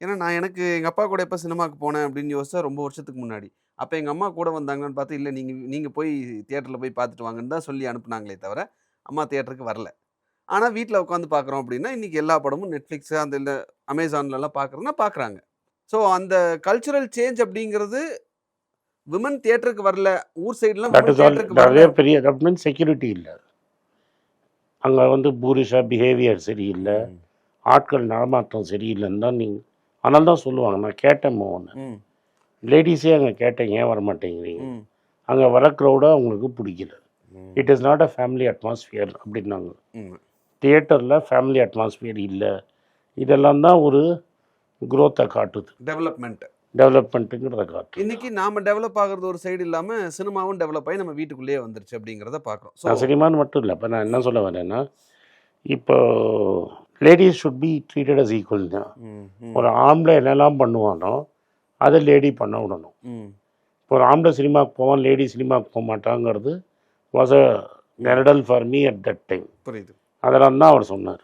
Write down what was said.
ஏன்னா நான் எனக்கு எங்க அப்பா கூட எப்ப சினிமாக்கு போனேன் அப்படின்னு யோசிச்சா ரொம்ப வருஷத்துக்கு முன்னாடி. அப்ப எங்க அம்மா கூட வந்தாங்களான்னு பார்த்து, இல்ல நீங்க நீங்க போய் தியேட்டர்ல போய் பார்த்துட்டு வாங்கன்னு தான் சொல்லி அனுப்புனாங்களே தவிர, அம்மா தியேட்டருக்கு வரல. ஆனா வீட்ல உட்காந்து பார்க்குறோம் அப்படின்னா, இன்னைக்கு எல்லா படமும் Netflix அந்த இல்ல Amazonலலாம் பார்க்குறதுன்னா பார்க்குறாங்க. ஸோ அந்த கல்ச்சுரல் சேஞ்ச் அப்படிங்கிறது விமன் தியேட்டருக்கு வரல. ஊர் சைடுலாம் தட் விமன் இஸ் ஆல் தியேட்டருக்கு வரல. நிறைய பெரிய தட் மீன்ஸ் செக்யூரிட்டி இல்லை. அங்கே வந்து பூரிஷா பிஹேவியர் சரியில்லை, ம். ஆட்கள் நடமாட்டம் சரியில்லைன்னு தான் நீங்கள் அதனால தான் சொல்லுவாங்க. நான் கேட்டேன் மோகனை, ம். லேடிஸே அங்கே கேட்டேன் ஏன் வர மாட்டேங்கிறீங்க, ம். அங்கே வர க்ரௌடாக அவங்களுக்கு பிடிக்கல. ம். It is not a family atmosphere அப்படின்னாங்க. ம். தியேட்டரில் ஃபேமிலி அட்மாஸ்ஃபியர் இல்லை. இதெல்லாம் தான் ஒரு குரோத்தை காட்டுது, டெவலப்மென்ட். டெவலப்மெண்ட்டுங்கிறத காட்டுது. இன்னைக்கு நாம டெவலப் ஆகுறது ஒரு சைடு இல்லாம, சினிமாவும் டெவலப் ஆயி நம்ம வீட்டுக்குள்ளேயே வந்துருச்சு அப்படிங்கிறத பார்க்குறோம். ஸோ நான் சினிமான்னு மட்டும் இல்லை, இப்போ நான் என்ன சொல்ல வரேன்னா, இப்போ ladies should be treated as equal தான். ம். ம். ஒரு ஆம்பளை என்னெல்லாம் பண்ணுவானோ அதை லேடி பண்ண விடணும். ம். இப்போ ஒரு ஆம்பளை சினிமாவுக்கு போவான், லேடி சினிமாவுக்கு போக மாட்டாங்கிறது வாஸ் அ நெரடல் for me at that time. புரியுது. அதெல்லாம் தான் அவர் சொன்னார்.